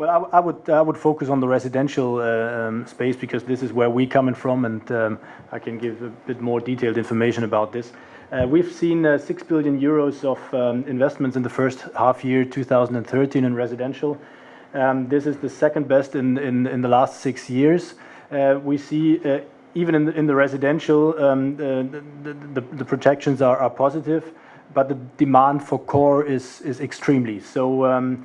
Well, I would focus on the residential space, because this is where we're coming from, and I can give a bit more detailed information about this. We've seen 6 billion euros of investments in the first half year 2013 in residential. This is the second best in the last 6 years. We see even in the residential, the projections are positive, but the demand for core is extremely so.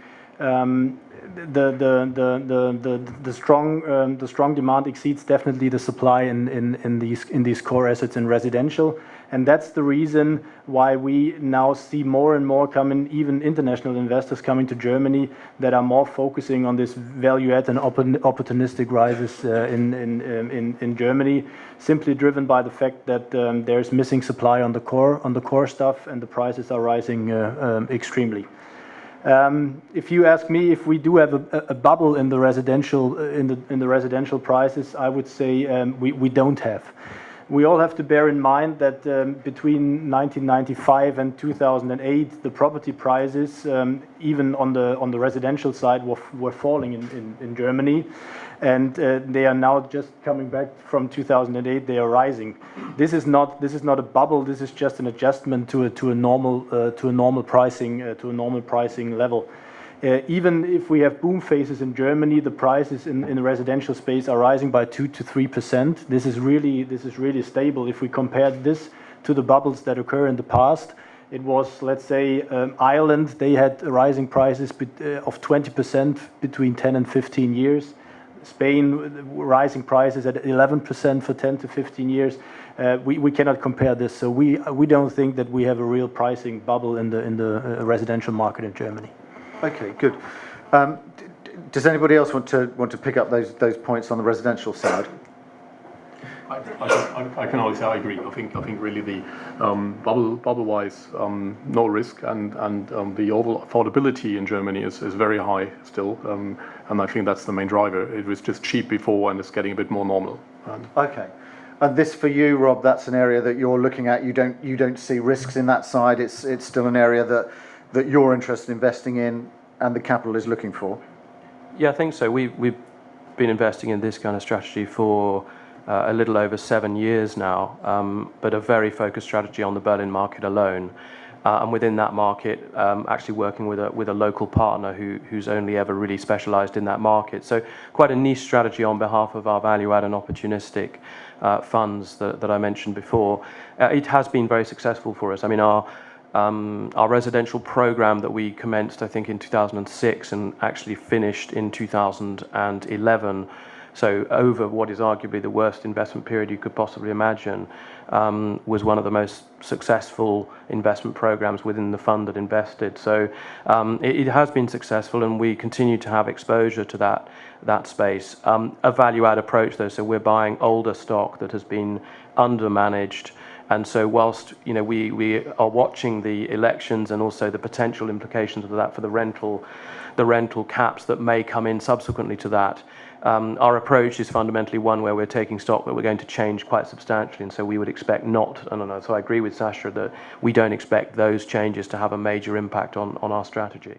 The strong demand exceeds definitely the supply in these core assets in residential, and that's the reason why we now see more and more coming, even international investors coming to Germany, that are more focusing on this value add and opportunistic rises in Germany, simply driven by the fact that there's missing supply on the core stuff, and the prices are rising extremely. If you ask me if we do have a bubble in the residential prices, I would say we don't have. We all have to bear in mind that between 1995 and 2008, the property prices, even on the residential side, were falling in Germany, and they are now just coming back from 2008. They are rising. This is not a bubble. This is just an adjustment to a normal pricing level. Even if we have boom phases in Germany, the prices in the residential space are rising by 2 to 3%. This is really stable. If we compare this to the bubbles that occur in the past, it was, let's say, Ireland. They had rising prices of 20% between 10 and 15 years. Spain, rising prices at 11% for 10 to 15 years. We cannot compare this, so we don't think that we have a real pricing bubble in the residential market in Germany. Okay, good. Does anybody else want to pick up those points on the residential side? I can only say I agree. I think really the bubble-wise, no risk, and the overall affordability in Germany is very high still, and I think that's the main driver. It was just cheap before, and it's getting a bit more normal. Okay. And this, for you, Rob, that's an area that you're looking at. You don't see risks in that side. It's still an area that you're interested in investing in, and the capital is looking for. Yeah, I think so. We've been investing in this kind of strategy for a little over 7 years now, but a very focused strategy on the Berlin market alone, and within that market, actually working with a local partner who's only ever really specialised in that market. So quite a niche strategy on behalf of our value add and opportunistic funds that I mentioned before. It has been very successful for us. I mean, our residential program that we commenced, I think, in 2006 and actually finished in 2011, so over what is arguably the worst investment period you could possibly imagine, was one of the most successful investment programs within the fund that invested. So it has been successful, and we continue to have exposure to that space. A value-add approach, though, so we're buying older stock that has been undermanaged. And so whilst we are watching the elections and also the potential implications of that for the rental caps that may come in subsequently to that, our approach is fundamentally one where we're taking stock that we're going to change quite substantially, and so we would expect so I agree with Sascha that we don't expect those changes to have a major impact on our strategy.